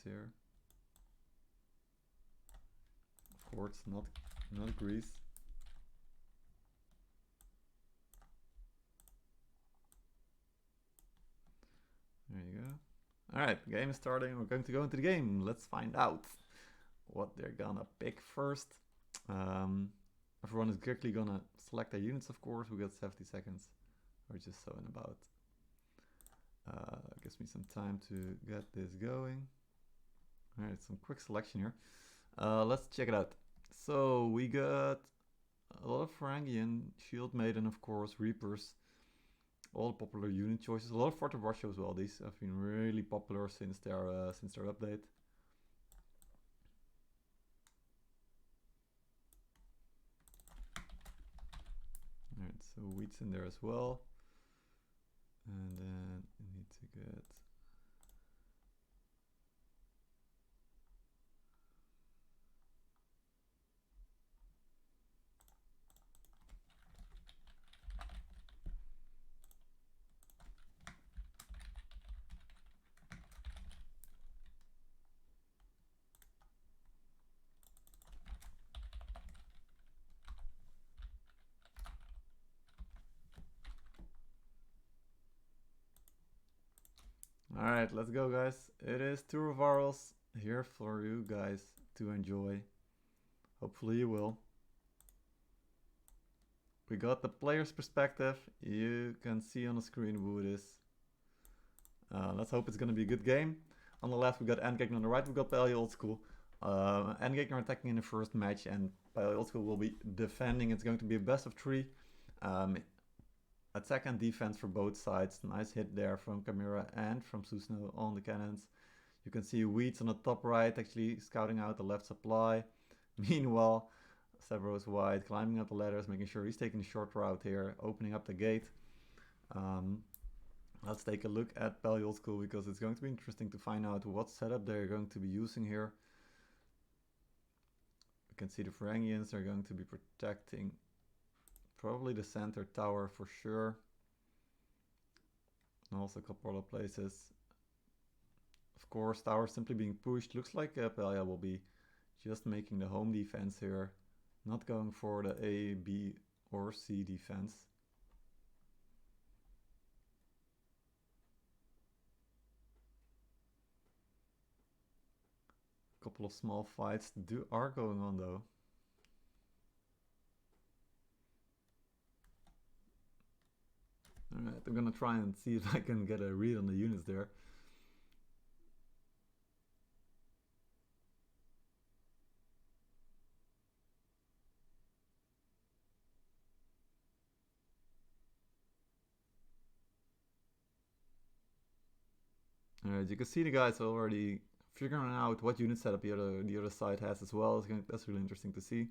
here. Of course, not Greece. There you go. Alright, game is starting. We're going to go into the game. Let's find out what they're gonna pick first. Everyone is quickly gonna select their units, of course. We got 70 seconds. We're just so in about. Gives me some time to get this going. Alright, some quick selection here. Let's check it out. So we got a lot of Varangian, Shield Maiden, of course, Reapers. All popular unit choices. A lot of Fjord as well. These have been really popular since their update. Alright, so wheat's in there as well. And then you need to get Alright, let's go guys. It is 2 Revarals here for you guys to enjoy. Hopefully you will. We got the player's perspective. You can see on the screen who it is. Let's hope it's going to be a good game. On the left we got ENDGEGNER, on the right we got PaellaOldSchool. ENDGEGNER attacking in the first match and PaellaOldSchool will be defending. It's going to be a best of 3. Attack and defense for both sides. Nice hit there from Chimera and from Susno on the cannons. You can see Weeds on the top right actually scouting out the left supply. Meanwhile, Severo's wide, climbing up the ladders, making sure he's taking the short route here, opening up the gate. Let's take a look at PaellaOldSchool because it's going to be interesting to find out what setup they're going to be using here. You can see the Varangians are going to be protecting probably the center tower for sure. And also a couple other places. Of course, tower simply being pushed. Looks like Paella will be just making the home defense here. Not going for the A, B or C defense. A couple of small fights are going on though. Alright, I'm gonna try and see if I can get a read on the units there. Alright, you can see the guys already figuring out what unit setup the other side has as well. That's really interesting to see.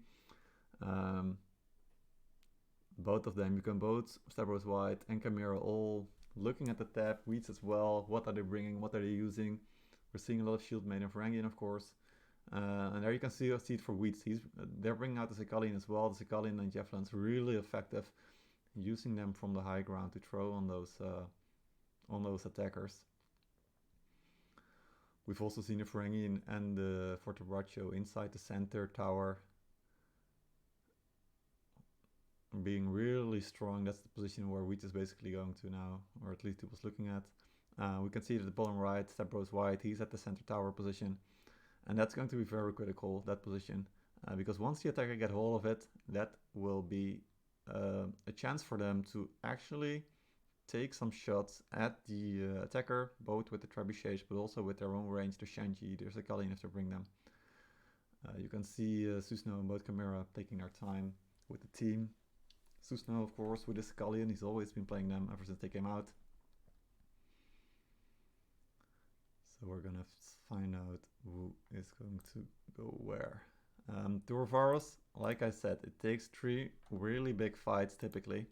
Both of them, you can both Stavros White and Chimera all looking at the tab, Weeds as well. What are they bringing? What are they using? We're seeing a lot of Shield Maiden Varangian, of course. And there you can see it for Weeds. They're bringing out the Sekalian as well. The Sekalian and Javelins really effective, using them from the high ground to throw on those attackers. We've also seen the Varangian and the Fortebraccio inside the center tower being really strong. That's the position where Wheat is basically going to now, or at least he was looking at. We can see that the bottom right, Stavros White, he's at the center tower position. And that's going to be very critical, that position. Because once the attacker get hold of it, that will be a chance for them to actually take some shots at the attacker, both with the trebuchets, but also with their own range, the Shanji, the Sekalian if they bring them. You can see Susno and both Chimera taking their time with the team. Susno, of course, with the Sekalian, he's always been playing them ever since they came out. So we're gonna find out who is going to go where. Turvaros, like I said, it takes 3 really big fights typically.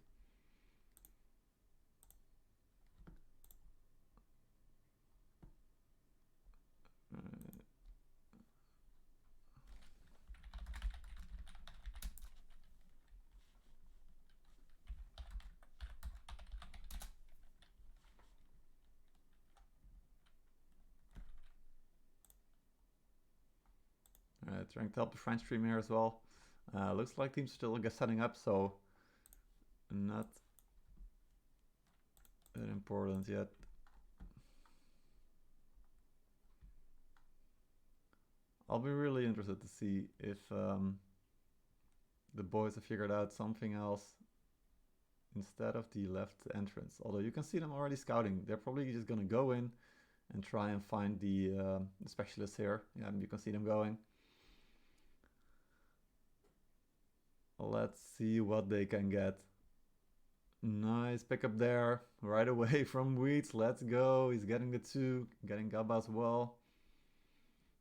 Trying to help the French team here as well. Looks like teams still get setting up, so not that important yet. I'll be really interested to see if the boys have figured out something else instead of the left entrance. Although you can see them already scouting. They're probably just gonna go in and try and find the specialist here. Yeah, you can see them going. Let's see what they can get. Nice pickup there, right away from Weeds. Let's go. He's getting the 2, getting Gabba as well.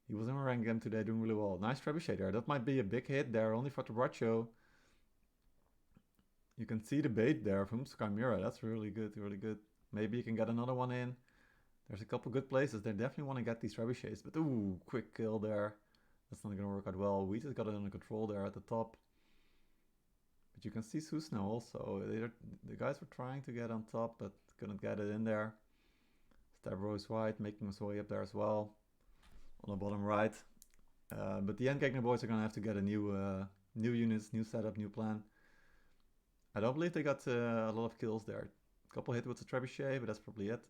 He was in a rank game today, doing really well. Nice trebuchet there. That might be a big hit there, only for Tabracho. You can see the bait there from Skymira. That's really good, really good. Maybe you can get another one in. There's a couple good places. They definitely want to get these trebuchets, but ooh, quick kill there. That's not going to work out well. We just got it under control there at the top. But you can see Susno also. The guys were trying to get on top, but couldn't get it in there. Stavros White making his way up there as well. On the bottom right. But the ENDGEGNER boys are going to have to get a new units, new setup, new plan. I don't believe they got a lot of kills there. A couple hit with the trebuchet, but that's probably it.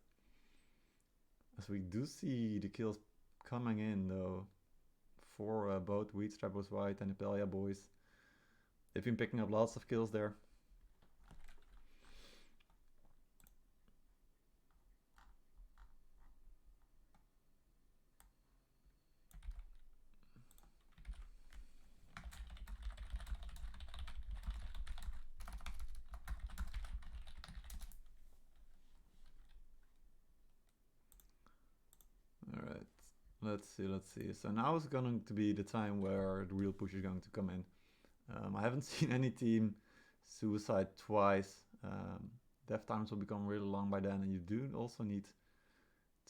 As we do see the kills coming in though, for both Weeds, Stavros White and the Pella boys. They've been picking up lots of kills there. Alright, let's see. So now is going to be the time where the real push is going to come in. I haven't seen any team suicide twice. Death times will become really long by then, and you do also need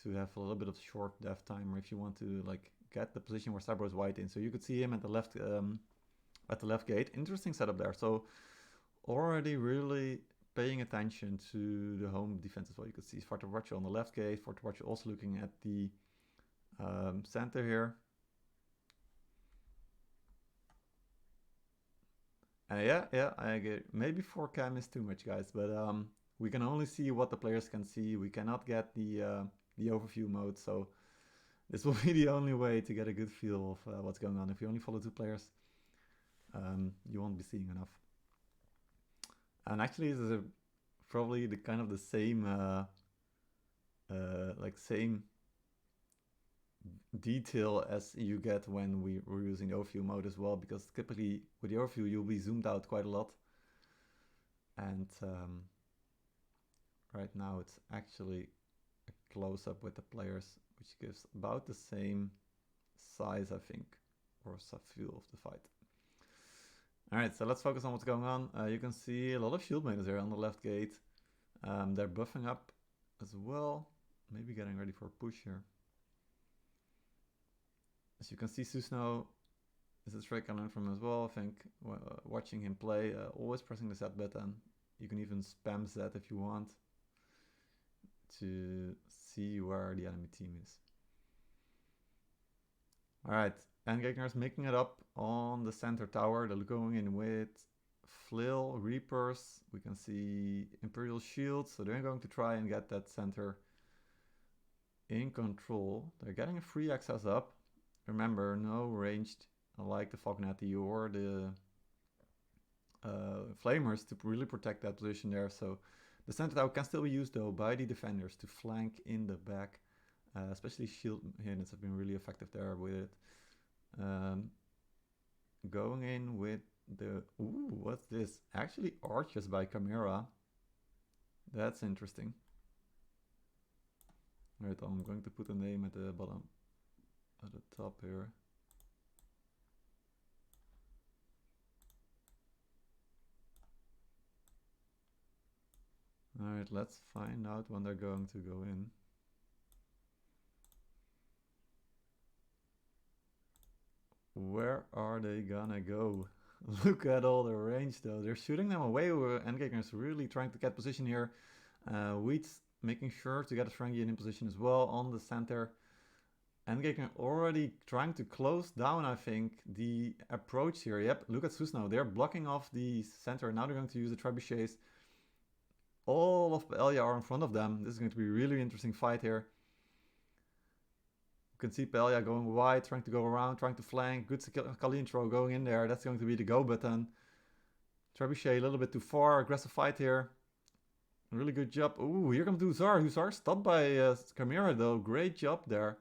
to have a little bit of short death timer if you want to like get the position where Stavros White in. So you could see him at the left gate. Interesting setup there. So already really paying attention to the home defense as well. You could see Fortavaccio on the left gate. Fortavaccio also looking at the center here. Yeah, I agree. Maybe 4 cam is too much, guys, but we can only see what the players can see. We cannot get the overview mode, so this will be the only way to get a good feel of what's going on. If you only follow 2 players, you won't be seeing enough. And actually, this is probably the kind of the same, same detail as you get when we're using the overview mode as well, because typically with the overview you'll be zoomed out quite a lot, and right now it's actually a close-up with the players, which gives about the same size, I think, or subview of the fight. Alright, so let's focus on what's going on. You can see a lot of shield maidens here on the left gate. They're buffing up as well, maybe getting ready for a push here. As you can see, Susno is a trick I learned from him as well, I think, watching him play, always pressing the Z button. You can even spam Z if you want to see where the enemy team is. Alright, ENDGEGNER is making it up on the center tower. They're going in with Flail, Reapers. We can see Imperial Shields, so they're going to try and get that center in control. They're getting a free access up. Remember, no ranged like the Fognetti or the Flamers to really protect that position there. So the center tower can still be used though by the defenders to flank in the back. Especially shield units have been really effective there with it. Going in with the... Ooh, what's this? Actually archers by Chimera. That's interesting. Alright, I'm going to put a name at the bottom. At the top here. Alright, let's find out when they're going to go in. Where are they gonna go? Look at all the range though. They're shooting them away. ENDGEGNER is really trying to get position here. Wheat's making sure to get a Ferengi in position as well on the center. ENDGEGNER already trying to close down, I think, the approach here. Yep, look at Susno. They're blocking off the center. Now they're going to use the trebuchets. All of PaellaOldSchool are in front of them. This is going to be a really interesting fight here. You can see PaellaOldSchool going wide, trying to go around, trying to flank. Good Kali intro going in there. That's going to be the go button. Trebuchet a little bit too far. Aggressive fight here. Really good job. Ooh, here comes Hussar. Hussar stopped by Chimera though. Great job there.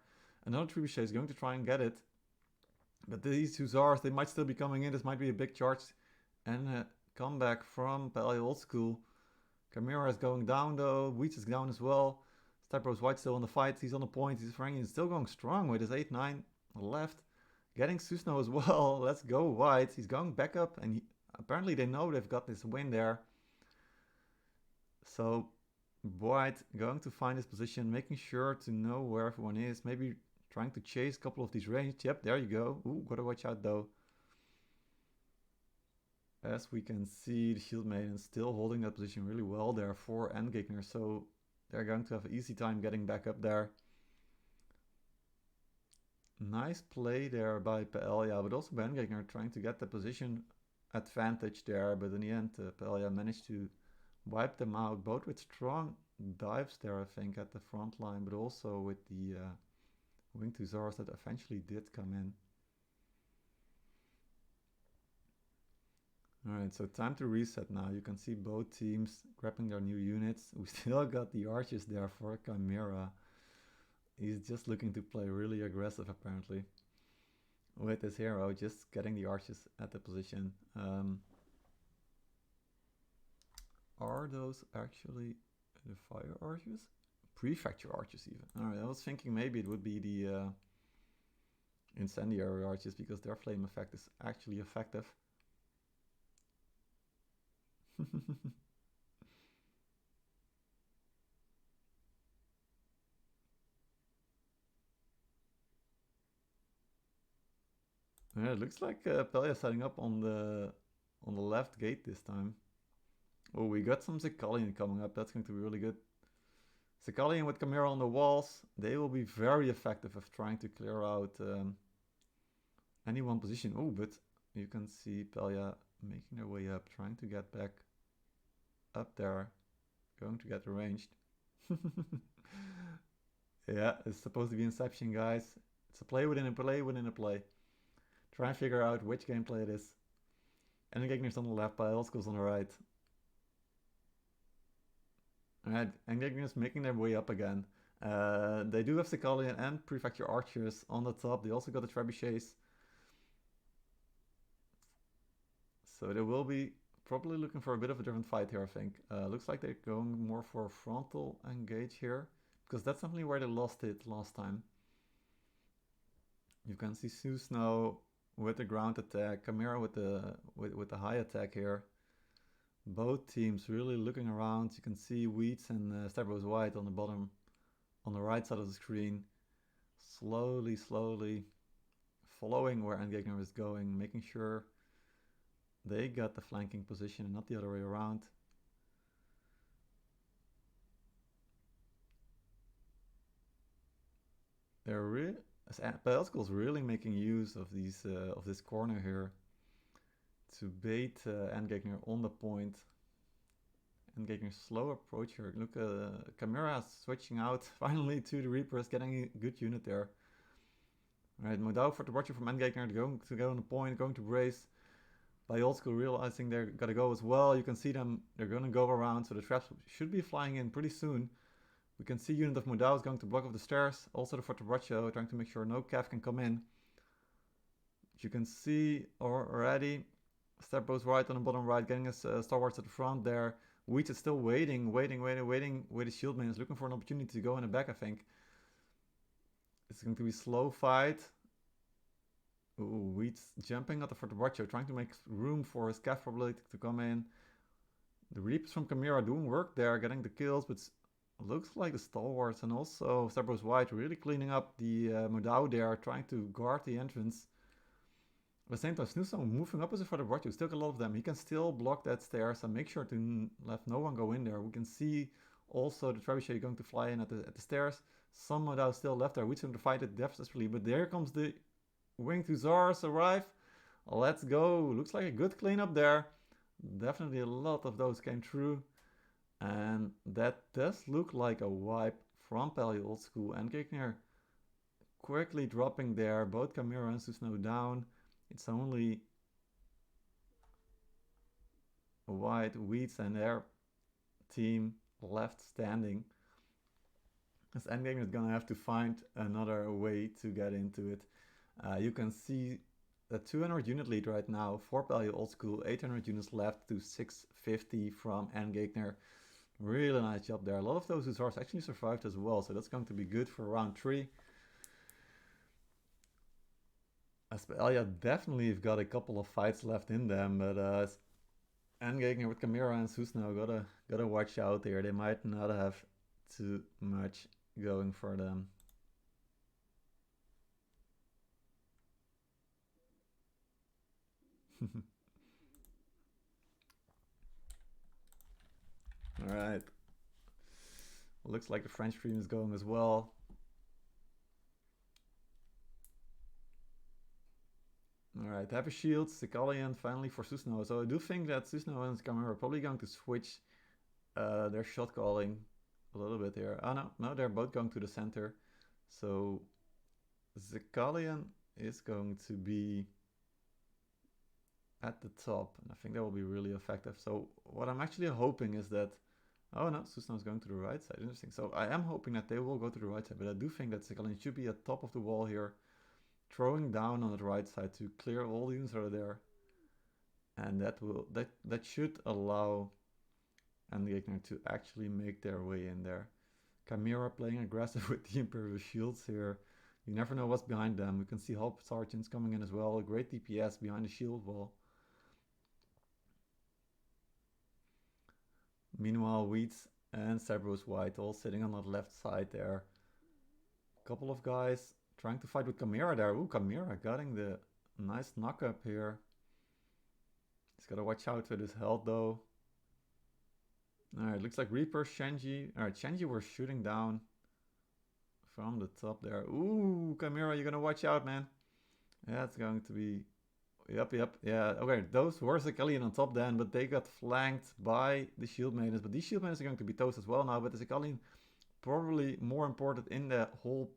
Another trebuchet is going to try and get it. But these Hussars, they might still be coming in. This might be a big charge. And a comeback from PaellaOldSchool. Chimera is going down though. Wheat is down as well. Stavros White still in the fight. He's on the point. He's Frankie still going strong with his 8-9 left. Getting Susno as well. Let's go White. He's going back up. And apparently they know they've got this win there. So White going to find his position, making sure to know where everyone is. Maybe trying to chase a couple of these ranged. Yep, there you go. Ooh, gotta watch out though. As we can see, the Shield Maiden still holding that position really well there for ENDGEGNER. So they're going to have an easy time getting back up there. Nice play there by PaellaOldSchool, but also by ENDGEGNER trying to get the position advantage there. But in the end, PaellaOldSchool managed to wipe them out, both with strong dives there, I think, at the front line, but also with the winged Hussars that eventually did come in. Alright, so time to reset now. You can see both teams grabbing their new units. We still got the archers there for Chimera. He's just looking to play really aggressive, apparently, with his hero, just getting the archers at the position. Are those actually the fire archers? Prefecture archers even. Alright, I was thinking maybe it would be the incendiary archers because their flame effect is actually effective. Yeah, it looks like PaellaOldSchool setting up on the left gate this time. Oh, we got some Zekalian coming up. That's going to be really good. Zekalian with Chimera on the walls. They will be very effective of trying to clear out any one position. Oh, but you can see PaellaOldSchool making their way up, trying to get back up there. Going to get arranged. Yeah, it's supposed to be Inception, guys. It's a play within a play within a play. Try and figure out which gameplay it is. ENDGEGNER's on the left, PaellaOldSchool's on the right. Alright, ENDGEGNER's making their way up again. They do have Zekalian and Prefecture Archers on the top. They also got the Trebuchets. So they will be probably looking for a bit of a different fight here, I think. Looks like they're going more for a frontal engage here, because that's definitely where they lost it last time. You can see Susno with the ground attack, Chimera with the high attack here. Both teams really looking around. You can see Weeds and Stavros White on the bottom, on the right side of the screen. Slowly following where ENDGEGNER is going, making sure they got the flanking position and not the other way around. They're really, PaellaOldSchool is really making use of these of this corner here to bait ENDGEGNER on the point. ENDGEGNER's slow approach here. Look, Chimera switching out finally to the Reapers, getting a good unit there. Alright, Modao for the watcher from ENDGEGNER, going to go on the point, going to brace. PaellaOldSchool realizing they're gotta go as well. You can see them, they're gonna go around, so the traps should be flying in pretty soon. We can see unit of Modao is going to block off the stairs. Also the Fortebraccio trying to make sure no cav can come in. You can see already Stavros White on the bottom right, getting his stalwarts at the front there. Wheat is still waiting with his shield man. Is looking for an opportunity to go in the back, I think. It's going to be a slow fight. Ooh, Wheat's jumping at the Fortebraccio, trying to make room for his cav probably to come in. The Reapers from Chimera doing work there, getting the kills, but looks like the stalwarts and also Stavros White really cleaning up the Modao there, trying to guard the entrance. At the same time, Snoozo moving up as a Fortebraccio, still got a lot of them. He can still block that stairs and make sure to let no one go in there. We can see also the trebuchet going to fly in at the stairs. Some Modao still left there. Wheat's going to fight it desperately, but there comes the Winged Hussars arrive. Let's go. Looks like a good cleanup there. Definitely a lot of those came through. And that does look like a wipe from PaellaOldSchool. ENDGEGNER quickly dropping there. Both Chimera and Susno down. It's only White, Wheats and their team left standing. As ENDGEGNER is gonna have to find another way to get into it. You can see the 200 unit lead right now for PaellaOldSchool, 800 units left to 650 from ENDGEGNER. Really nice job there. A lot of those Hussars actually survived as well, so that's going to be good for round 3. As Paella definitely have got a couple of fights left in them, but ENDGEGNER with Chimera and Susno gotta watch out here. They might not have too much going for them. Alright. Looks like the French stream is going as well. Alright, Happy Shields, Sicalian finally for Susno. So I do think that Susno and Chimera are probably going to switch their shot calling a little bit here. Oh no, they're both going to the center. So Sicalian is going to be at the top, and I think that will be really effective. So what I'm actually hoping is that, oh no, Susno is going to the right side. Interesting. So I am hoping that they will go to the right side, but I do think that Sicalian should be at top of the wall here, throwing down on the right side to clear all the units that are there, and that should allow ENDGEGNER to actually make their way in there. Chimera playing aggressive with the Imperial Shields here. You never know what's behind them. We can see Help Sergeants coming in as well. A great DPS behind the shield wall. Meanwhile, Wheats and Cerberus White all sitting on the left side there. Couple of guys trying to fight with Chimera there. Ooh, Chimera getting the nice knock up here. He's got to watch out with his health though. Alright, looks like Reaper, Shenji. Alright, Shenji we're shooting down from the top there. Ooh, Chimera, you're gonna watch out, man. Yeah, it's going to be... Yep. Yeah, okay, those were Sicalian on top then, but they got flanked by the Shield Maidens. But these Shield Maidens are going to be toast as well now, but the Sicalian probably more important in the whole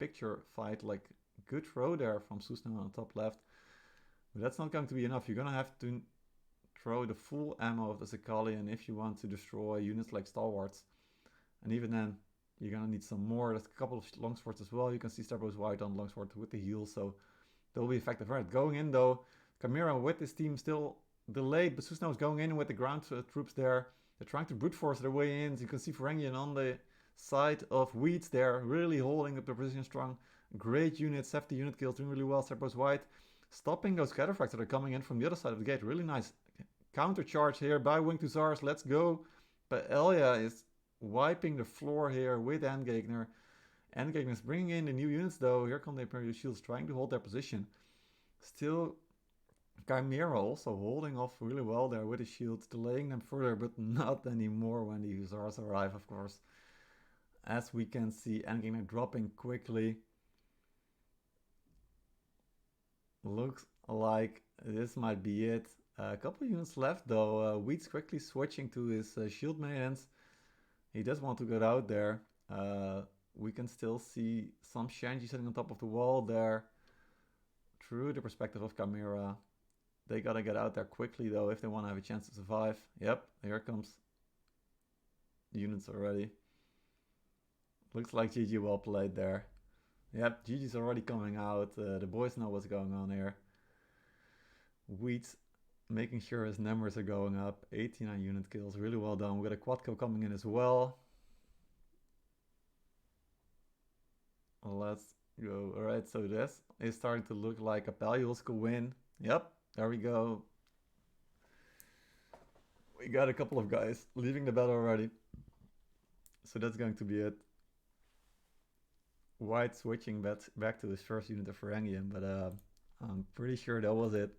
picture fight. Like, good throw there from Susno on the top left. But that's not going to be enough. You're gonna have to throw the full ammo of the Sicalian if you want to destroy units like Stalwarts. And even then, you're gonna need some more. There's a couple of longswords as well. You can see Cerberus White on longsword with the heal, so they'll be effective. Right, going in though, Chimera with his team still delayed, but Susno is going in with the ground troops there. They're trying to brute force their way in. So you can see Ferengian on the side of Wheats there, really holding up the position strong. Great unit, 70 unit kills, doing really well. Cerberus White stopping those cataphracts that are coming in from the other side of the gate. Really nice counter charge here by Winged Hussars. Let's go. Paella is wiping the floor here with ENDGEGNER. ENDGEGNER is bringing in the new units though. Here come the Imperial Shields trying to hold their position. Still, Chimera also holding off really well there with the shields, delaying them further, but not anymore when the Hussars arrive, of course. As we can see, ENDGEGNER dropping quickly. Looks like this might be it. A couple of units left though. Wheat's quickly switching to his Shield Maidens. He does want to get out there. We can still see some Shenji sitting on top of the wall there. Through the perspective of Chimera. They gotta get out there quickly though if they want to have a chance to survive. Yep, here comes units already. Looks like GG well played there. Yep, GG's already coming out. The boys know what's going on here. Wheat making sure his numbers are going up. 89 unit kills, really well done. We got a Quadco coming in as well. Let's go. Alright, so this is starting to look like a PaellaOldSchool win. Yep, there we go. We got a couple of guys leaving the battle already. So that's going to be it. White switching back to his first unit of Ferengian, but I'm pretty sure that was it.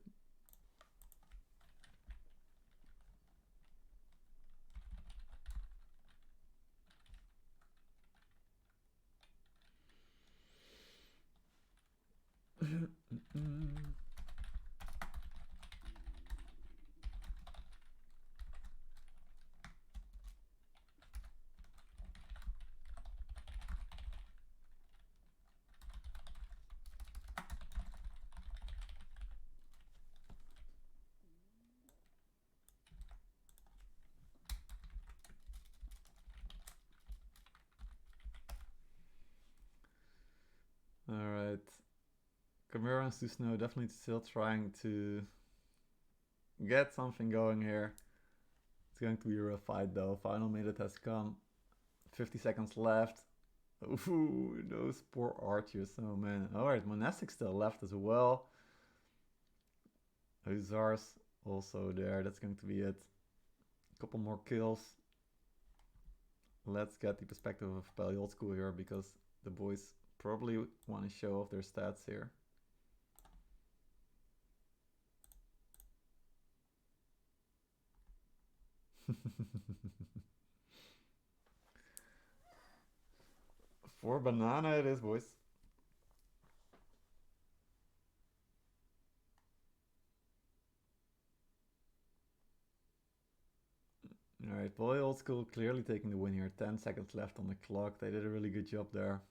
Alright. Camara and Susno definitely still trying to get something going here. It's going to be a real fight though. Final minute has come. 50 seconds left. Ooh, those poor archers. Oh man. Alright, Monastic still left as well. Hussars also there. That's going to be it. A couple more kills. Let's get the perspective of PaellaOldSchool here because the boys probably want to show off their stats here. For banana it is, boys. Alright, PaellaOldSchool clearly taking the win here. 10 seconds left on the clock. They did a really good job there.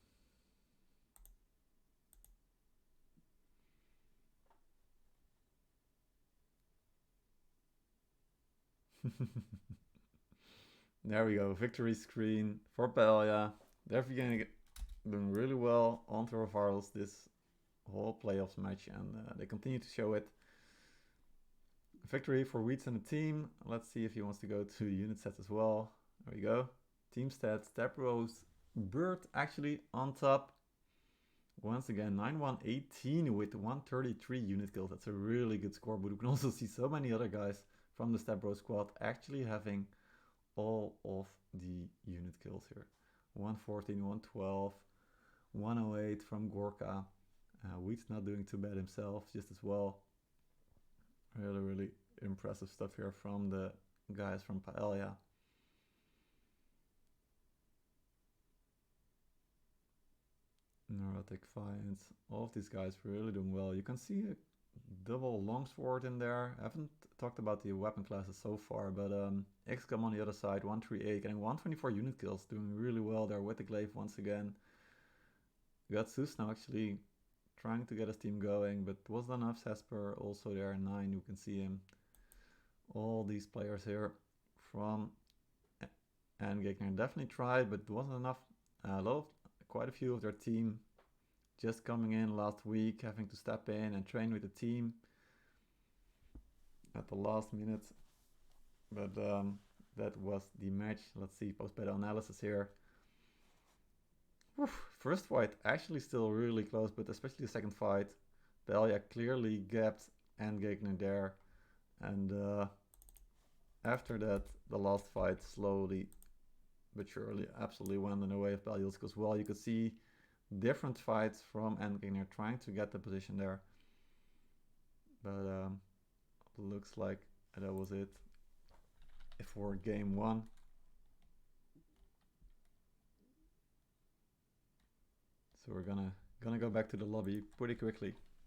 There we go, victory screen for Paella. They're doing really well on Torvarls this whole playoffs match, and they continue to show it. Victory for Wheats and the team. Let's see if he wants to go to unit sets as well. There we go. Team stats, Taprose, Bird actually on top. Once again, 9-1-18 with 133 unit kills. That's a really good score, but we can also see so many other guys from the Step Bro squad actually having all of the unit kills here. 114, 112, 108 from Gorka. Wheat's not doing too bad himself, just as well. Really, really impressive stuff here from the guys from Paella. Neurotic Fiends, all of these guys really doing well. You can see a double longsword in there. I haven't talked about the weapon classes so far, but XCOM on the other side, 138, getting 124 unit kills, doing really well there with the glaive once again. We got Susno actually trying to get his team going, but wasn't enough. Sesper also there, 9, you can see him. All these players here from ENDGEGNER definitely tried, but it wasn't enough. Quite a few of their team just coming in last week, having to step in and train with the team at the last minute. But that was the match. Let's see post-beta analysis here. Oof, first fight actually still really close, but especially the second fight, Paella clearly gapped ENDGEGNER there, and after that the last fight slowly but surely absolutely went in the way of PaellaOldSchool as well. You could see different fights from ENDGEGNER trying to get the position there, but looks like that was it for game 1. So we're gonna go back to the lobby pretty quickly.